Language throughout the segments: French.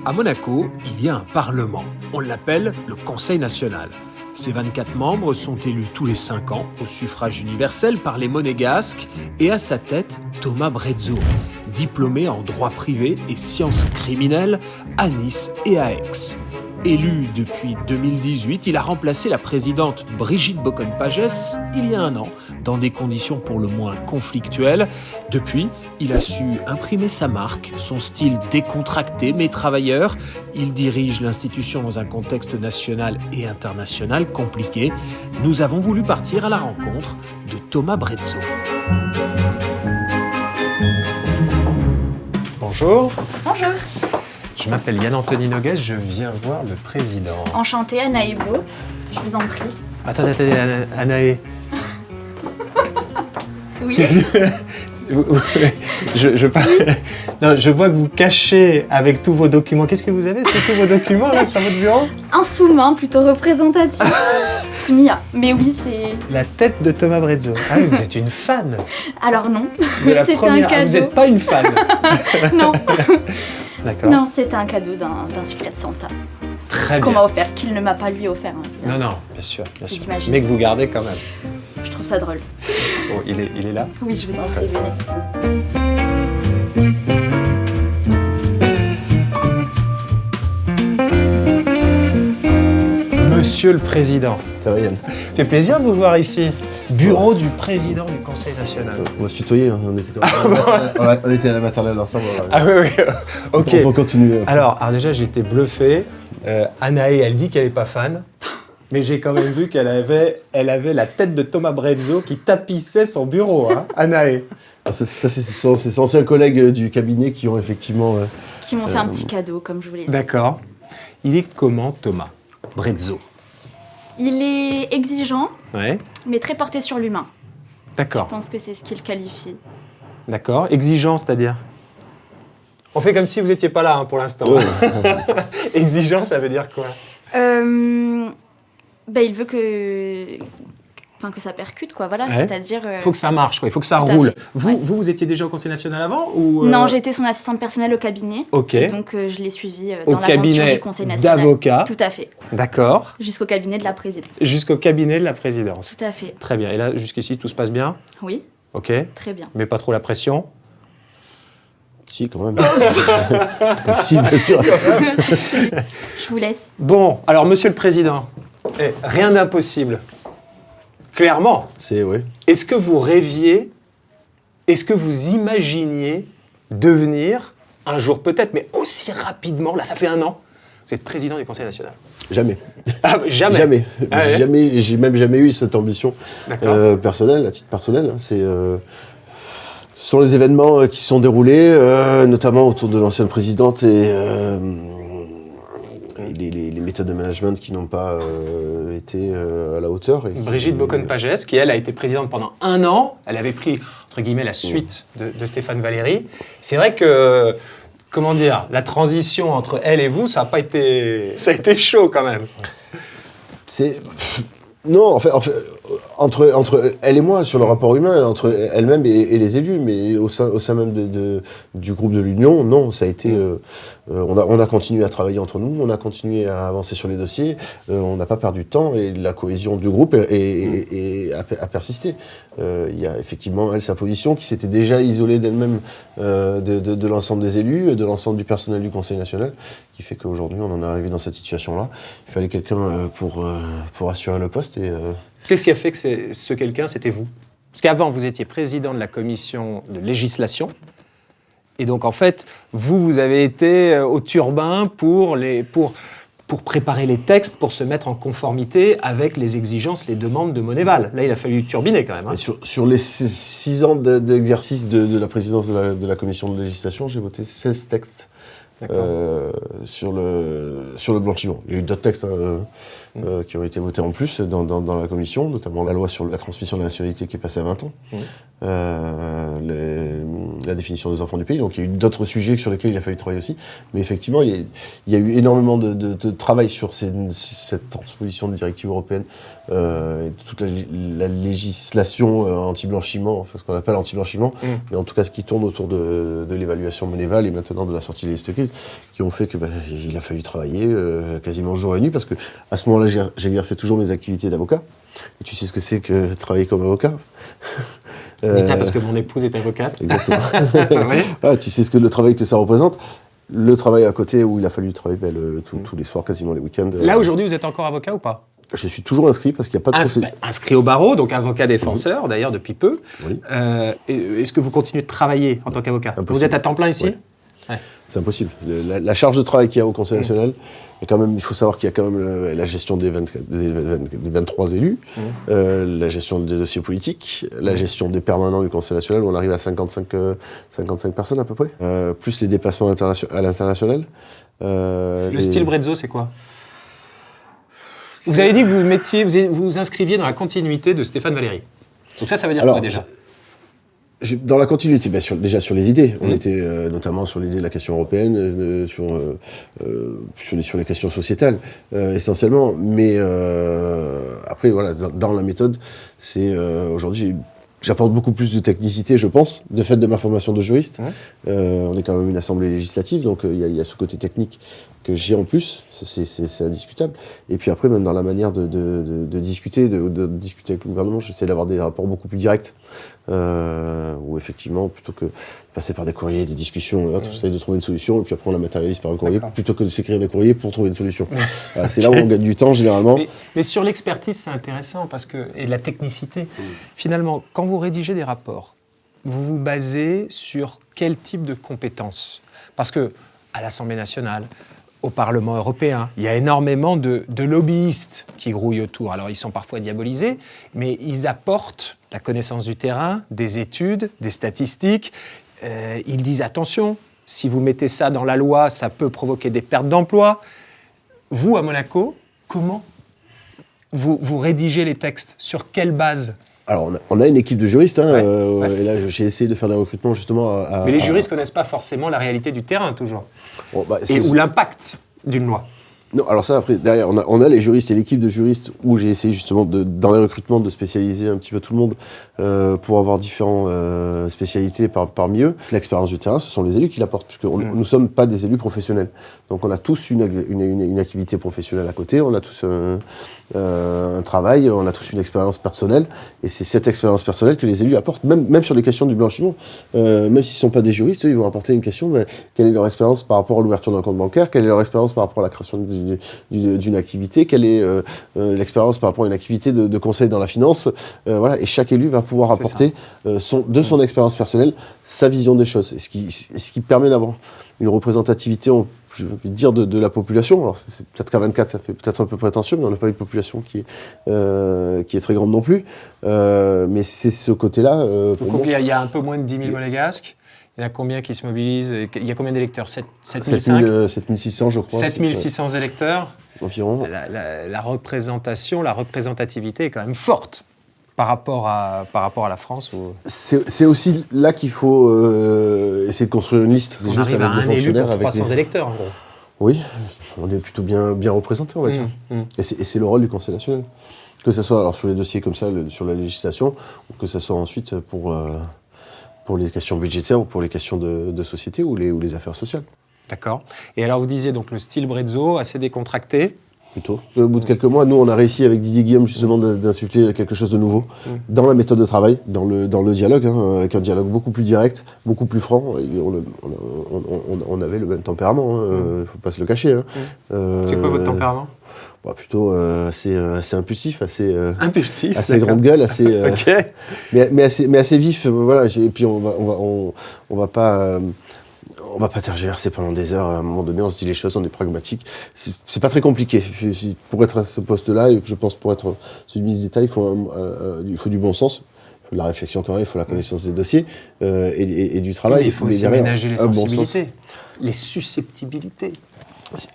À Monaco, il y a un parlement. On l'appelle le Conseil national. Ses 24 membres sont élus tous les 5 ans au suffrage universel par les monégasques et à sa tête, Thomas Brezzo, diplômé en droit privé et sciences criminelles à Nice et à Aix. Élu depuis 2018, il a remplacé la présidente Brigitte Boccon-Pagès il y a 1 an, dans des conditions pour le moins conflictuelles. Depuis, il a su imprimer sa marque, son style décontracté mais travailleur. Il dirige l'institution dans un contexte national et international compliqué. Nous avons voulu partir à la rencontre de Thomas Brezzo. Bonjour. Bonjour. Je m'appelle Yann-Anthony Noguès, je viens voir le président. Enchantée, Anna Heblo. Je vous en prie. Attendez, Anaé. Oui. Je vois que vous cachez avec tous vos documents. Qu'est-ce que vous avez sur tous vos documents là sur votre bureau? Un sous-main plutôt représentatif. Nia. Mais oui, c'est... La tête de Thomas Brezzo. Ah oui, vous êtes une fan. Alors non. De la C'était première. un cadeau. Ah, vous n'êtes pas une fan. Non. D'accord. Non, c'était un cadeau d'un Secret Santa. Très Qu'on bien. m'a offert, qu'il ne m'a pas lui offert. Hein. Non, bien sûr. J'imagine. Mais que vous gardez quand même. Je trouve ça drôle. Oh, il est là. Oui, je vous en prie, venez. Monsieur le Président. Ça va, Yann? Ça fait plaisir de vous voir ici. Bureau du Président du Conseil national. On va se tutoyer, hein. On était à la maternelle ensemble. Voilà. Ah oui, ok. On va continuer. Alors déjà, j'ai été bluffé. Anaé, elle dit qu'elle n'est pas fan. Mais j'ai quand même vu qu'elle avait la tête de Thomas Brezzo qui tapissait son bureau, hein, Anaé. Ça, c'est ses anciens collègues du cabinet qui ont effectivement... Qui m'ont fait un petit cadeau, comme je vous l'ai dit. D'accord. Il est comment, Thomas Brezzo? Il est exigeant, Ouais. mais très porté sur l'humain. Je D'accord. pense que c'est ce qui le qualifie. D'accord. Exigeant, c'est-à-dire? On fait comme si vous n'étiez pas là hein, pour l'instant. Ouais. Exigeant, ça veut dire quoi? Il veut que ça percute, quoi. Voilà, Ouais. c'est-à-dire... Il faut que ça marche, quoi. Il faut que ça Tout à roule. fait. Vous, Ouais. vous étiez déjà au Conseil national avant ou Non, j'ai été son assistante personnelle au cabinet. Ok. Et donc, je l'ai suivie Au dans l'aventure cabinet du Conseil national. d'avocat. Tout à fait. D'accord. Jusqu'au cabinet de la présidence. Jusqu'au cabinet de la présidence. Tout à fait. Très bien. Et là, jusqu'ici, tout se passe bien? Oui, Ok. très bien. Mais pas trop la pression? Si, quand même. Si, bien sûr. Je vous laisse. Bon, alors, Monsieur le Président, rien d'impossible. Clairement, Oui. est-ce que vous rêviez, est-ce que vous imaginiez devenir, un jour peut-être, mais aussi rapidement, là, ça fait 1 an, vous êtes président du Conseil national? Jamais. Ah, jamais? Jamais. Ah ouais. Jamais. J'ai même jamais eu cette ambition personnelle, à titre personnel. Hein. Ce sont les événements qui se sont déroulés, notamment autour de l'ancienne présidente et les méthodes de management qui n'ont pas été à la hauteur. Brigitte Boccon-Pagès, qui elle a été présidente pendant 1 an, elle avait pris entre guillemets la suite de Stéphane Valéry. C'est vrai que, comment dire, la transition entre elle et vous, ça a été chaud quand même. Non, en fait, entre elle et moi, sur le rapport humain, entre elle-même et les élus, mais au sein même du groupe de l'Union, non, ça a été... on a continué à travailler entre nous, on a continué à avancer sur les dossiers, on n'a pas perdu de temps et la cohésion du groupe a persisté. Il y a effectivement, elle, sa position, qui s'était déjà isolée d'elle-même de l'ensemble des élus, de l'ensemble du personnel du Conseil national, qui fait qu'aujourd'hui, on en est arrivé dans cette situation-là. Il fallait quelqu'un pour assurer le poste. Qu'est-ce qui a fait que ce quelqu'un, c'était vous? Parce qu'avant, vous étiez président de la commission de législation. Et donc, en fait, vous avez été au turbin pour préparer les textes, pour se mettre en conformité avec les exigences, les demandes de Monéval. Là, il a fallu turbiner quand même. Hein. Et sur les 6 ans d'exercice de la présidence de la commission de législation, j'ai voté 16 textes sur le blanchiment. Il y a eu d'autres textes qui ont été votés en plus dans la commission, notamment la loi sur la transmission de la nationalité qui est passée à 20 ans, la définition des enfants du pays. Donc il y a eu d'autres sujets sur lesquels il a fallu travailler aussi. Mais effectivement, il y a eu énormément de travail sur cette transposition de directives européennes, et toute la législation anti-blanchiment, enfin ce qu'on appelle anti-blanchiment, et en tout cas ce qui tourne autour de l'évaluation Monéval et maintenant de la sortie des listes. entreprises qui ont fait que il a fallu travailler quasiment jour et nuit parce que à ce moment-là, j'exerçais toujours mes activités d'avocat. Et tu sais ce que c'est que travailler comme avocat. Dites ça parce que mon épouse est avocate. Exactement. Oui. Ah, tu sais ce que le travail que ça représente. Le travail à côté où il a fallu travailler tous les soirs, quasiment les week-ends. Là, aujourd'hui, vous êtes encore avocat ou pas? Je suis toujours inscrit parce qu'il n'y a pas de inscrit au barreau, donc avocat défenseur, d'ailleurs, depuis peu. Oui. Est-ce que vous continuez de travailler en tant qu'avocat? Vous êtes à temps plein ici? Ouais. Ouais. C'est impossible. La charge de travail qu'il y a au Conseil national, et quand même, il faut savoir qu'il y a quand même la gestion des 23 élus, la gestion des dossiers politiques, la gestion des permanents du Conseil national, où on arrive à 55 personnes à peu près, plus les déplacements à l'international. Le style Brezzo, c'est quoi? Vous avez dit que vous inscriviez dans la continuité de Stéphane Valéry. Donc ça veut dire quoi déjà? Dans la continuité, déjà sur les idées, on était notamment sur l'idée de la question européenne, sur les questions sociétales essentiellement, mais après voilà, dans la méthode, c'est aujourd'hui j'apporte beaucoup plus de technicité, je pense, de fait de ma formation de juriste. On est quand même une assemblée législative, donc il y a ce côté technique que j'ai en plus, c'est indiscutable. Et puis après, même dans la manière de discuter, de discuter avec le gouvernement, j'essaie d'avoir des rapports beaucoup plus directs, où effectivement, plutôt que de passer par des courriers, des discussions, j'essaie de trouver une solution, et puis après on la matérialise par un courrier, plutôt que de s'écrire des courriers pour trouver une solution. Voilà, c'est là où on gagne du temps, généralement. Mais sur l'expertise, c'est intéressant, et la technicité. Finalement, quand vous rédigez des rapports, vous vous basez sur quel type de compétences? Parce que à l'Assemblée nationale, au Parlement européen, il y a énormément de lobbyistes qui grouillent autour. Alors, ils sont parfois diabolisés, mais ils apportent la connaissance du terrain, des études, des statistiques. Ils disent, attention, si vous mettez ça dans la loi, ça peut provoquer des pertes d'emploi. Vous, à Monaco, comment vous rédigez les textes? Sur quelle base? Alors, on a une équipe de juristes, et là, j'ai essayé de faire des recrutements justement Mais les juristes ne connaissent pas forcément la réalité du terrain, toujours. Ou l'impact d'une loi. Non, alors ça, après, derrière, on a les juristes et l'équipe de juristes où j'ai essayé justement, dans les recrutements, de spécialiser un petit peu tout le monde pour avoir différentes spécialités parmi eux. L'expérience du terrain, ce sont les élus qui l'apportent, puisque nous ne sommes pas des élus professionnels. Donc on a tous une activité professionnelle à côté, on a tous un travail, on a tous une expérience personnelle, et c'est cette expérience personnelle que les élus apportent, même sur les questions du blanchiment. Même s'ils ne sont pas des juristes, eux, ils vont apporter une question, quelle est leur expérience par rapport à l'ouverture d'un compte bancaire, quelle est leur expérience par rapport à la création d'une activité, quelle est l'expérience par rapport à une activité de conseil dans la finance, voilà, et chaque élu va pouvoir apporter de son expérience personnelle sa vision des choses, ce qui permet d'avoir une représentativité, je vais dire, de la population. Alors c'est peut-être qu'à 24 ça fait peut-être un peu prétentieux, mais on n'a pas une population qui est très grande non plus, mais c'est ce côté-là. Il y a un peu moins de 10 000 monégasques. Il y en a combien qui se mobilisent? Il y a combien d'électeurs? 7600, je crois. 7600 électeurs. Environ. La représentation, la représentativité est quand même forte par rapport à la France. C'est aussi là qu'il faut essayer de construire une liste. On arrive à un élu pour 300 électeurs, en gros. Oui, on est plutôt bien représenté, on va dire. Et c'est le rôle du Conseil national. Que ce soit alors sur les dossiers comme ça, sur la législation, ou que ce soit ensuite pour les questions budgétaires ou pour les questions de société ou les affaires sociales. D'accord. Et alors vous disiez donc le style Brezzo, assez décontracté. Plutôt. Au bout de quelques mois, nous on a réussi avec Didier Guillaume justement d'insuffler quelque chose de nouveau dans la méthode de travail, dans le dialogue, avec un dialogue beaucoup plus direct, beaucoup plus franc. Et on avait le même tempérament, il ne faut pas se le cacher. C'est quoi votre tempérament? Plutôt assez impulsif, assez d'accord. grande gueule, assez, mais assez vif. Voilà. Et puis on va pas tergiverser pendant des heures. À un moment donné, on se dit les choses, on est pragmatique. C'est pas très compliqué. Pour être à ce poste-là, et je pense pour être celui de ministre d'État, il faut du bon sens. Il faut de la réflexion quand même, il faut la connaissance des dossiers et du travail. Mais il faut aussi ménager les sensibilités, les susceptibilités.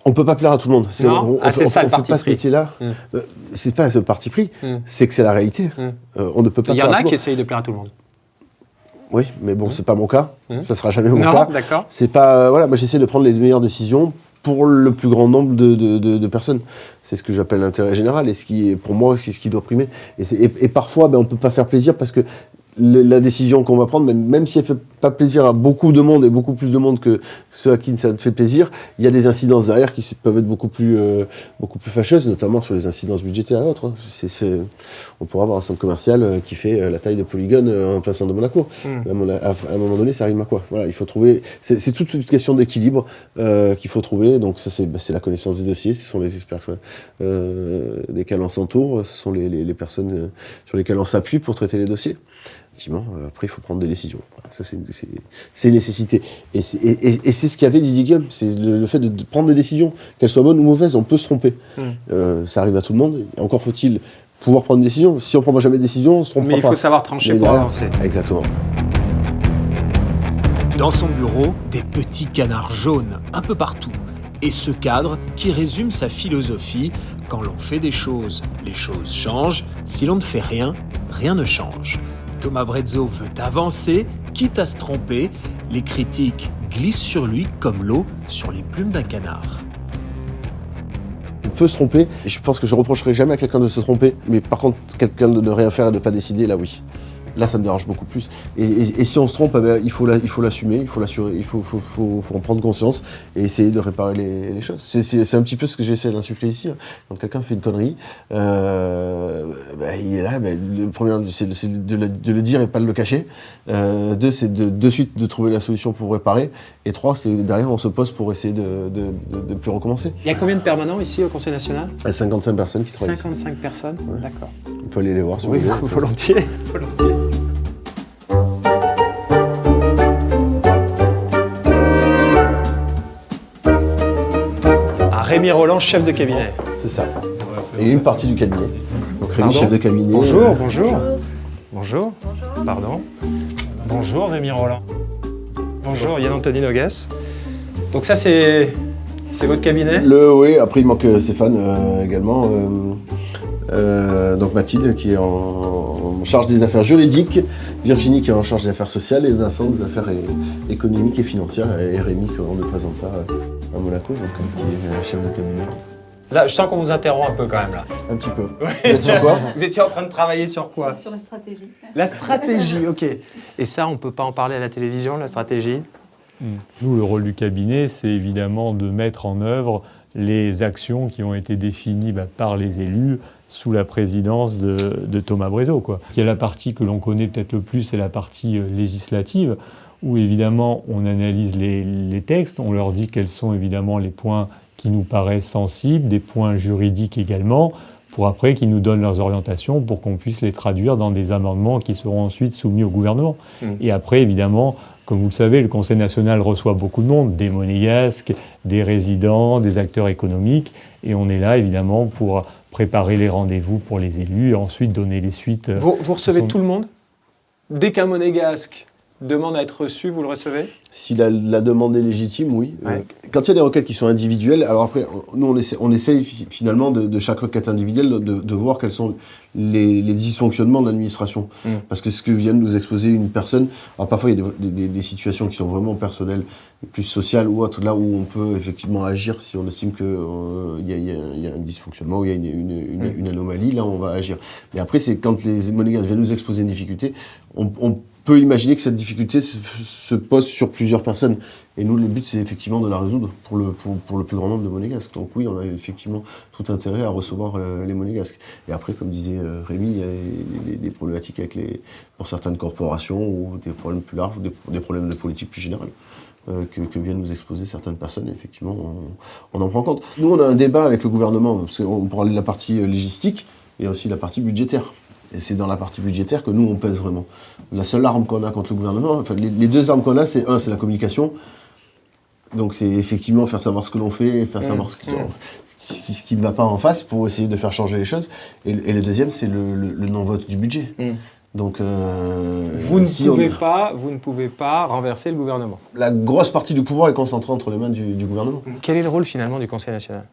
On ne peut pas plaire à tout le monde. C'est ça le parti pris. Ce métier-là, c'est pas ce parti pris, c'est que c'est la réalité. On ne peut pas. Il y en a qui essayent de plaire à tout le monde. Oui, mais bon, c'est pas mon cas. Ça sera jamais mon cas. Non, d'accord. C'est pas moi j'essaie de prendre les meilleures décisions pour le plus grand nombre de personnes. C'est ce que j'appelle l'intérêt général et pour moi, c'est ce qui doit primer. Et parfois, on ne peut pas faire plaisir parce que la décision qu'on va prendre, même si elle fait pas plaisir à beaucoup de monde et beaucoup plus de monde que ceux à qui ça te fait plaisir, il y a des incidences derrière qui peuvent être beaucoup plus fâcheuses, notamment sur les incidences budgétaires et autres. Hein. On pourrait avoir un centre commercial qui fait la taille de Polygone en plein centre de Monaco. À un moment donné, ça rime à quoi? Voilà, il faut trouver. C'est toute une question d'équilibre qu'il faut trouver. Donc ça, c'est la connaissance des dossiers, ce sont les experts desquels on s'entoure, ce sont les personnes sur lesquelles on s'appuie pour traiter les dossiers. Effectivement, après, il faut prendre des décisions. Ça, c'est une nécessité. Et c'est ce qu'avait dit Guillaume, c'est le fait de prendre des décisions, qu'elles soient bonnes ou mauvaises, on peut se tromper. Ça arrive à tout le monde. Et encore faut-il pouvoir prendre des décisions. Si on ne prend jamais de décision, on se trompera pas. Mais il faut savoir trancher pour avancer. Exactement. Dans son bureau, des petits canards jaunes un peu partout. Et ce cadre qui résume sa philosophie: quand l'on fait des choses, les choses changent. Si l'on ne fait rien, rien ne change. Thomas Brezzo veut avancer, quitte à se tromper. Les critiques glissent sur lui comme l'eau sur les plumes d'un canard. On peut se tromper, et je pense que je reprocherai jamais à quelqu'un de se tromper, mais par contre, quelqu'un de ne rien faire et de ne pas décider, là oui. Là, ça me dérange beaucoup plus. Et si on se trompe, il faut l'assumer, il faut l'assurer, il faut en prendre conscience et essayer de réparer les choses. C'est un petit peu ce que j'essaie d'insuffler ici. Hein. Quand quelqu'un fait une connerie, il est là. Le premier, c'est de le dire et pas de le cacher. Deux, c'est de suite de trouver la solution pour réparer. Et trois, c'est derrière, on se pose pour essayer de plus recommencer. Il y a combien de permanents ici au Conseil national? 55 personnes qui travaillent 55 personnes, ouais. D'accord. On peut aller les voir si vous Oui, voulez. volontiers. Rémi Rolland, chef de cabinet. C'est ça. Et une partie du cabinet. Donc Rémi, chef de cabinet. Bonjour, bonjour. Bonjour. Pardon. Bonjour Rémi Rolland. Bonjour Yann-Anthony Noguès. Donc ça c'est votre cabinet? Oui, après il manque Stéphane également. Donc Mathilde qui est en charge des affaires juridiques, Virginie qui est en charge des affaires sociales et Vincent des affaires économiques et financières et Rémi qu'on ne présente pas à Monaco, donc qui est chef de cabinet. Là, je sens qu'on vous interrompt un peu quand même là. Un petit peu. Vous êtes sur quoi? Vous étiez en train de travailler sur quoi? Sur la stratégie. La stratégie, ok. Et ça, on ne peut pas en parler à la télévision, la stratégie? Nous, le rôle du cabinet, c'est évidemment de mettre en œuvre les actions qui ont été définies par les élus sous la présidence de Thomas Brezzo, quoi. Il y a la partie que l'on connaît peut-être le plus, c'est la partie législative, où évidemment on analyse les textes, on leur dit quels sont évidemment les points qui nous paraissent sensibles, des points juridiques également, pour après qu'ils nous donnent leurs orientations pour qu'on puisse les traduire dans des amendements qui seront ensuite soumis au gouvernement. Et après, évidemment, comme vous le savez, le Conseil national reçoit beaucoup de monde, des monégasques, des résidents, des acteurs économiques, et on est là évidemment pour préparer les rendez-vous pour les élus et ensuite donner les suites. Vous recevez tout le monde? Dès qu'un monégasque demande à être reçu, vous le recevez? Si la demande est légitime, oui. Ouais. Quand il y a des requêtes qui sont individuelles, alors après, nous on essaye finalement de chaque requête individuelle de voir quels sont les dysfonctionnements de l'administration. Parce que ce que vient de nous exposer une personne, alors parfois il y a des situations qui sont vraiment personnelles, plus sociales ou autres, là où on peut effectivement agir si on estime qu'il y a un dysfonctionnement ou il y a une anomalie, là on va agir. Mais après, c'est quand les monégasques viennent nous exposer une difficulté, on peut imaginer que cette difficulté se pose sur plusieurs personnes. Et nous, le but, c'est effectivement de la résoudre pour le plus grand nombre de monégasques. Donc oui, on a effectivement tout intérêt à recevoir les monégasques. Et après, comme disait Rémi, il y a des problématiques pour certaines corporations ou des problèmes plus larges ou des problèmes de politique plus générale que viennent nous exposer certaines personnes. Et effectivement, on en prend compte. Nous, on a un débat avec le gouvernement, parce qu'on parle de la partie légistique et aussi la partie budgétaire. Et c'est dans la partie budgétaire que nous, on pèse vraiment. La seule arme qu'on a contre le gouvernement, enfin, les deux armes qu'on a, c'est la communication. Donc c'est effectivement faire savoir ce que l'on fait, faire savoir ce qui ne va pas en face pour essayer de faire changer les choses. Et le deuxième, c'est le non-vote du budget. Donc, vous ne pouvez pas renverser le gouvernement. La grosse partie du pouvoir est concentrée entre les mains du gouvernement. Quel est le rôle finalement du Conseil national?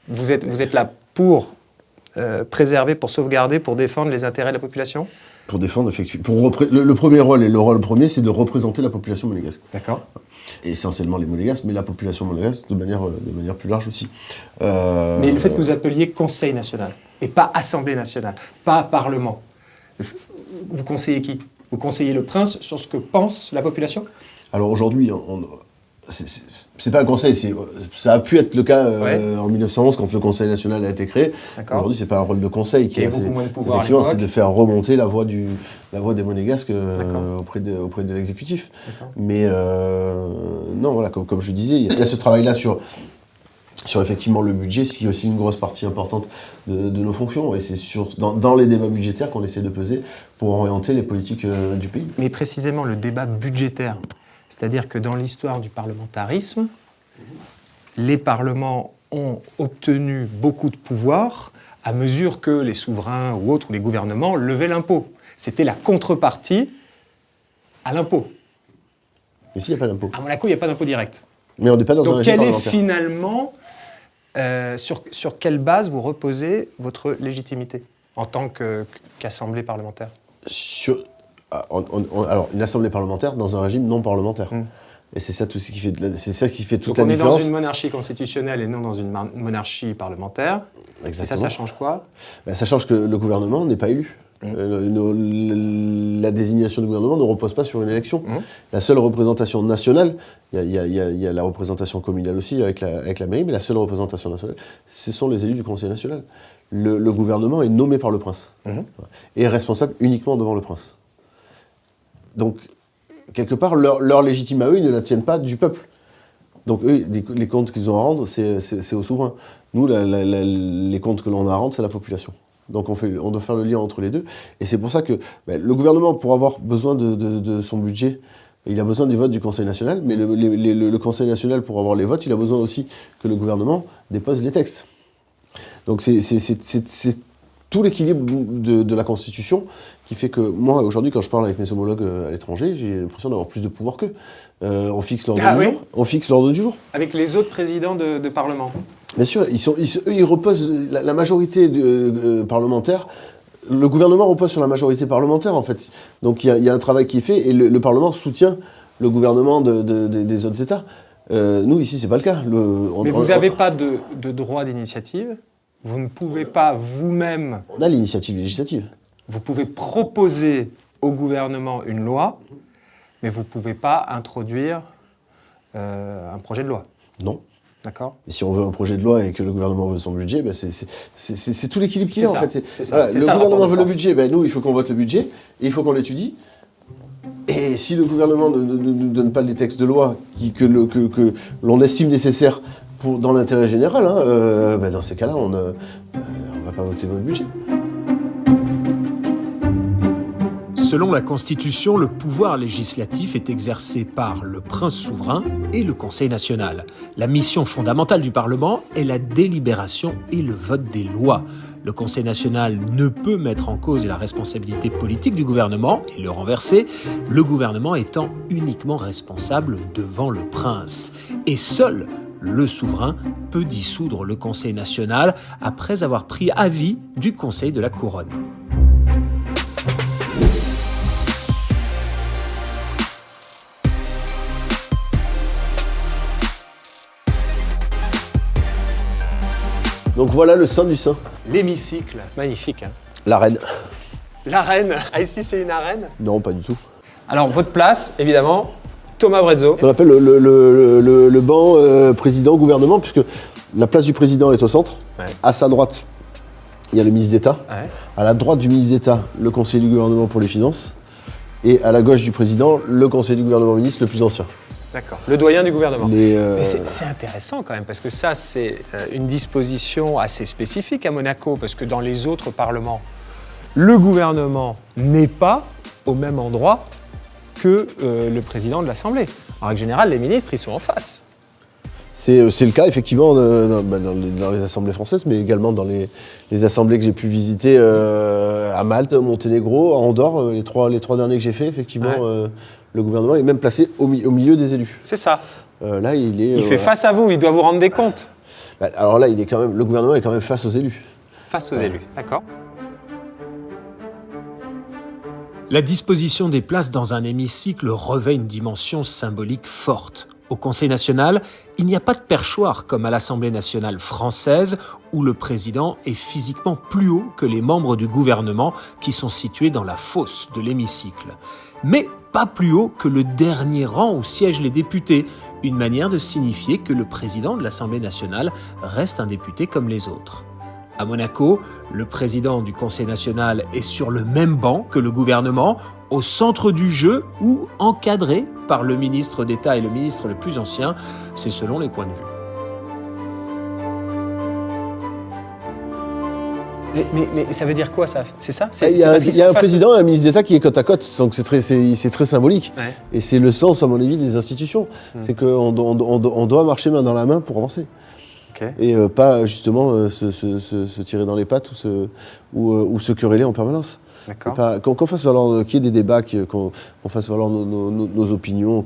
Vous êtes là pour préserver, pour sauvegarder, pour défendre les intérêts de la population? Pour défendre, effectivement. Le premier rôle, et le rôle premier, c'est de représenter la population monégasque. D'accord. Essentiellement les monégasques, mais la population monégasque de manière plus large aussi. Mais le fait que vous appeliez Conseil national, et pas Assemblée nationale, pas Parlement, vous conseillez qui? Vous conseillez le prince sur ce que pense la population? Alors aujourd'hui, c'est pas un conseil, ça a pu être le cas en 1911 quand le Conseil national a été créé. D'accord. Aujourd'hui, c'est pas un rôle de conseil Il y a beaucoup moins de pouvoir à effectivement, l'époque. c'est de faire remonter la voix des Monégasques auprès de l'exécutif. D'accord. Mais non, voilà, comme je disais, il y a ce travail-là sur effectivement le budget, ce qui est aussi une grosse partie importante de nos fonctions. Et c'est dans les débats budgétaires qu'on essaie de peser pour orienter les politiques du pays. Mais précisément le débat budgétaire, c'est-à-dire que dans l'histoire du parlementarisme, les parlements ont obtenu beaucoup de pouvoir à mesure que les souverains ou autres, ou les gouvernements, levaient l'impôt. C'était la contrepartie à l'impôt. Mais s'il n'y a pas d'impôt. À Monaco, il n'y a pas d'impôt direct. Mais on n'est pas dans un Donc régime quelle est parlementaire. finalement, sur quelle base vous reposez votre légitimité en tant qu'assemblée parlementaire? Alors, une assemblée parlementaire dans un régime non parlementaire. Et c'est ça tout ce qui fait, c'est ça qui fait toute Donc la on est différence. dans une monarchie constitutionnelle et non dans une monarchie parlementaire. Exactement. Et ça change quoi? Ben, ça change que le gouvernement n'est pas élu. La désignation du gouvernement ne repose pas sur une élection. La seule représentation nationale, il y a la représentation communale aussi avec la mairie, mais la seule représentation nationale, ce sont les élus du Conseil national. Le gouvernement est nommé par le prince et est responsable uniquement devant le prince. Donc, quelque part, leur légitime à eux, ils ne la tiennent pas du peuple. Donc eux, les comptes qu'ils ont à rendre, c'est aux souverains. Nous, les comptes que l'on a à rendre, c'est la population. Donc on doit faire le lien entre les deux. Et c'est pour ça que le gouvernement, pour avoir besoin de son budget, il a besoin des votes du Conseil national, mais le Conseil national, pour avoir les votes, il a besoin aussi que le gouvernement dépose les textes. Donc c'est tout l'équilibre de la Constitution qui fait que moi, aujourd'hui, quand je parle avec mes homologues à l'étranger, j'ai l'impression d'avoir plus de pouvoir qu'eux. On fixe l'ordre du jour. On fixe l'ordre du jour. Avec les autres présidents de Parlement. Bien sûr, eux, ils reposent la majorité parlementaire. Le gouvernement repose sur la majorité parlementaire, en fait. Donc il y a un travail qui est fait et le Parlement soutient le gouvernement des autres États. Nous, ici, c'est pas le cas. Mais vous n'avez pas de droit d'initiative. Vous ne pouvez pas vous-même... On a l'initiative législative. Vous pouvez proposer au gouvernement une loi, mais vous ne pouvez pas introduire un projet de loi. Non. D'accord. Et si on veut un projet de loi et que le gouvernement veut son budget, c'est tout l'équilibre qu'il y a, en fait. Le gouvernement veut le budget, nous, il faut qu'on vote le budget et il faut qu'on l'étudie. Et si le gouvernement ne nous donne pas les textes de loi que l'on estime nécessaires dans l'intérêt général, dans ces cas-là, on ne va pas voter votre budget. Selon la Constitution, le pouvoir législatif est exercé par le prince souverain et le Conseil national. La mission fondamentale du Parlement est la délibération et le vote des lois. Le Conseil national ne peut mettre en cause la responsabilité politique du gouvernement et le renverser, le gouvernement étant uniquement responsable devant le prince. Et seul le souverain peut dissoudre le Conseil national après avoir pris avis du Conseil de la Couronne. Donc voilà le saint du saint. L'hémicycle, magnifique. Hein. La reine. L'arène. Ah, ici, c'est une arène? Non, pas du tout. Alors, votre place, évidemment, Thomas Brezzo. On appelle le banc président-gouvernement, puisque la place du président est au centre. Ouais. À sa droite, il y a le ministre d'État. Ouais. À la droite du ministre d'État, le conseiller du gouvernement pour les finances. Et à la gauche du président, le conseiller du gouvernement ministre le plus ancien. D'accord. Le doyen du gouvernement. Mais c'est intéressant quand même, parce que ça, c'est une disposition assez spécifique à Monaco, parce que dans les autres parlements, le gouvernement n'est pas au même endroit que le président de l'Assemblée. En règle générale, les ministres, ils sont en face. c'est le cas, effectivement, dans les assemblées françaises, mais également dans les assemblées que j'ai pu visiter à Malte, au Monténégro, à Andorre, les trois derniers que j'ai fait, effectivement. Ouais. Le gouvernement est même placé au milieu des élus. C'est ça. Là, il fait face à vous, il doit vous rendre des comptes. Alors là, le gouvernement est quand même face aux élus. Face aux élus, d'accord. La disposition des places dans un hémicycle revêt une dimension symbolique forte. Au Conseil national, Il n'y a pas de perchoir comme à l'Assemblée nationale française où le président est physiquement plus haut que les membres du gouvernement qui sont situés dans la fosse de l'hémicycle. Mais pas plus haut que le dernier rang où siègent les députés, une manière de signifier que le président de l'Assemblée nationale reste un député comme les autres. À Monaco, le président du Conseil national est sur le même banc que le gouvernement, au centre du jeu ou encadré par le ministre d'État et le ministre le plus ancien, c'est selon les points de vue. Mais ça veut dire quoi, ça? C'est ça? Il y a un président et un ministre d'État qui est côte à côte, donc c'est très symbolique. Ouais. Et c'est le sens, à mon avis, des institutions. C'est qu'on doit marcher main dans la main pour avancer. Okay. Et pas justement se tirer dans les pattes ou se quereller en permanence. Qu'on fasse valoir, qu'il y ait des débats, qu'on fasse valoir nos opinions,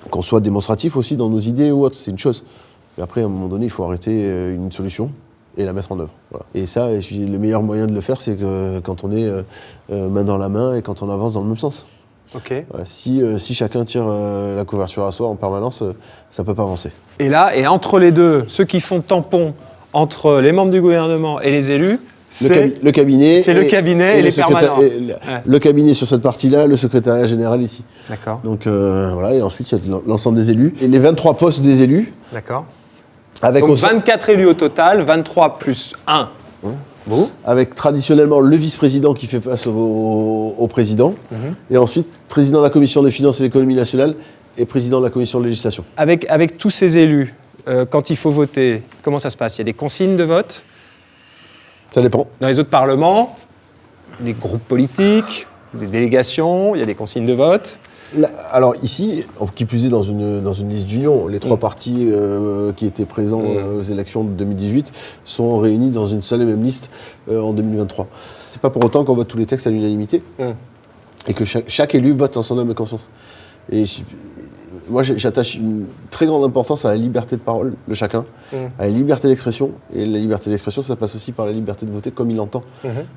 qu'on soit démonstratif aussi dans nos idées ou autres, c'est une chose. Mais après, à un moment donné, il faut arrêter une solution et la mettre en œuvre. Voilà. Et ça, le meilleur moyen de le faire, c'est que quand on est main dans la main et quand on avance dans le même sens. Okay. Voilà. Si chacun tire la couverture à soi en permanence, ça ne peut pas avancer. Et là, et entre les deux, ceux qui font tampon entre les membres du gouvernement et les élus, le cabinet. C'est le cabinet et les permanents. Le cabinet sur cette partie-là, le secrétariat général ici. D'accord. Donc voilà, et ensuite il y a l'ensemble des élus. Et les 23 postes des élus. D'accord. Avec donc 24 élus au total, 23 plus 1. Bon. Avec traditionnellement le vice-président qui fait face au président. Et ensuite, président de la commission des finances et de l'économie nationale et président de la commission de législation. Avec tous ces élus, quand il faut voter, comment ça se passe? Il y a des consignes de vote? Ça dépend. Dans les autres parlements, les groupes politiques, des délégations, il y a des consignes de vote. Là, alors ici, qui plus est dans une liste d'union, les trois partis qui étaient présents aux élections de 2018 sont réunis dans une seule et même liste en 2023. C'est pas pour autant qu'on vote tous les textes à l'unanimité et que chaque élu vote en son âme et conscience. Et moi, j'attache une très grande importance à la liberté de parole de chacun, à la liberté d'expression. Et la liberté d'expression, ça passe aussi par la liberté de voter comme il l'entend.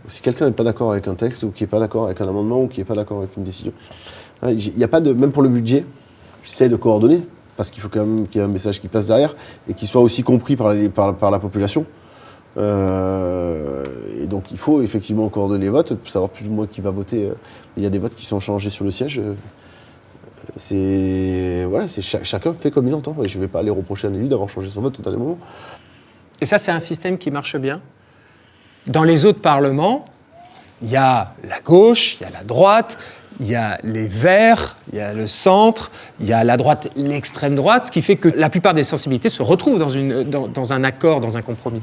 Si quelqu'un n'est pas d'accord avec un texte, ou qui n'est pas d'accord avec un amendement, ou qui n'est pas d'accord avec une décision, il n'y a pas de... Même pour le budget, j'essaie de coordonner, parce qu'il faut quand même qu'il y ait un message qui passe derrière, et qui soit aussi compris par la population. Et donc il faut effectivement coordonner les votes, pour savoir plus ou moins qui va voter. Il y a des votes qui sont changés sur le siège. Chacun fait comme il entend. Et je ne vais pas aller reprocher à un élu d'avoir changé son vote au dernier moment. Et ça, c'est un système qui marche bien. Dans les autres parlements, il y a la gauche, il y a la droite, il y a les Verts, il y a le centre, il y a la droite, l'extrême droite, ce qui fait que la plupart des sensibilités se retrouvent dans un accord, dans un compromis.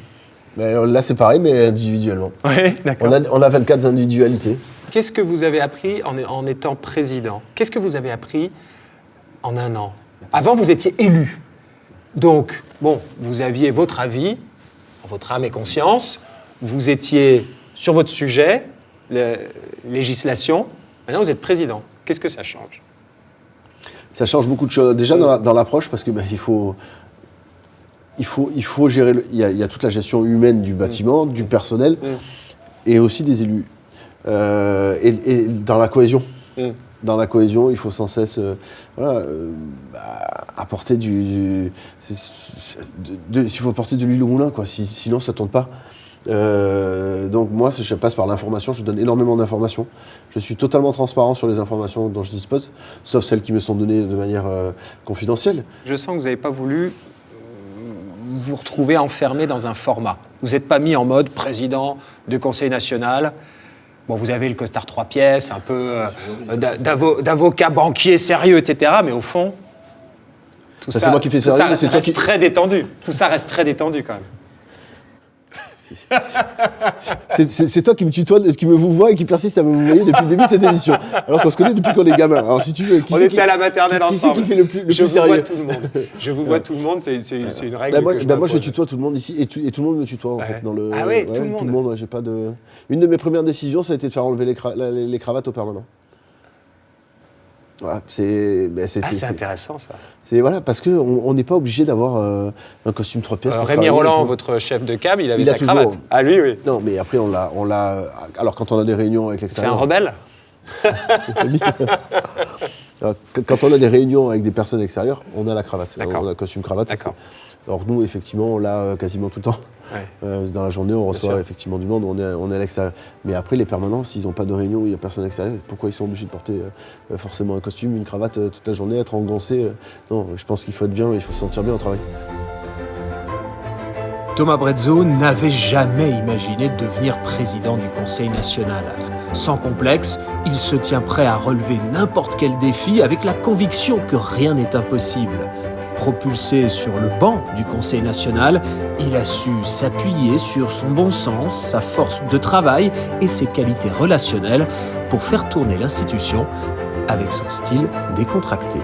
Mais là, c'est pareil, mais individuellement. Oui, d'accord. On a 24 individualités. Qu'est-ce que vous avez appris en étant président? Qu'est-ce que vous avez appris en un an? Avant, vous étiez élu. Donc, bon, vous aviez votre avis, votre âme et conscience. Vous étiez sur votre sujet, la législation. Maintenant, vous êtes président. Qu'est-ce que ça change? Ça change beaucoup de choses. Déjà, dans l'approche, parce que il faut gérer... Il y a toute la gestion humaine du bâtiment, du personnel, et aussi des élus. Et dans la cohésion. Dans la cohésion, il faut sans cesse apporter il faut apporter de l'huile au moulin, quoi. Sinon, ça ne tourne pas. Donc moi, je passe par l'information, je donne énormément d'informations. Je suis totalement transparent sur les informations dont je dispose, sauf celles qui me sont données de manière confidentielle. Je sens que vous n'avez pas voulu vous retrouver enfermé dans un format. Vous n'êtes pas mis en mode président du Conseil national. Bon, vous avez le costard 3 pièces, un peu d'avocat banquier sérieux, etc. Mais au fond, tout ça reste très détendu. Tout ça reste très détendu quand même. C'est toi qui me tutoie, qui me vous vois et qui persiste à me vous voyer depuis le début de cette émission. Alors qu'on se connaît depuis qu'on est gamin. Alors si tu veux, on était à la maternelle ensemble. Qui c'est qui fait le plus sérieux? Je vous vois tout le monde. Je vous vois tout le monde, c'est une règle moi je tutoie tout le monde ici et tout le monde me tutoie en fait. Ah oui, tout le monde. Tout le monde, j'ai pas de... Une de mes premières décisions, ça a été de faire enlever les cravates au permanent. Voilà, c'est intéressant ça. Parce qu'on n'est pas obligé d'avoir un costume 3 pièces. Rémi Roland, votre chef de cab, il avait sa cravate. Ah lui, oui. Non, mais après on l'a. Alors quand on a des réunions avec l'extérieur. C'est un rebelle. Alors, quand on a des réunions avec des personnes extérieures, on a la cravate. D'accord. On a costume cravate. D'accord. Alors nous, effectivement, on l'a quasiment tout le temps. Ouais. Dans la journée, on reçoit sûr. effectivement du monde, on est à l'extérieur. Mais après, les permanents, s'ils n'ont pas de réunion où il n'y a personne extérieur, pourquoi ils sont obligés de porter forcément un costume, une cravate toute la journée, être engoncé Non, je pense qu'il faut être bien, il faut se sentir bien au travail. Thomas Brezzo n'avait jamais imaginé devenir président du Conseil national. Sans complexe, il se tient prêt à relever n'importe quel défi avec la conviction que rien n'est impossible. Propulsé sur le banc du Conseil national, il a su s'appuyer sur son bon sens, sa force de travail et ses qualités relationnelles pour faire tourner l'institution avec son style décontracté.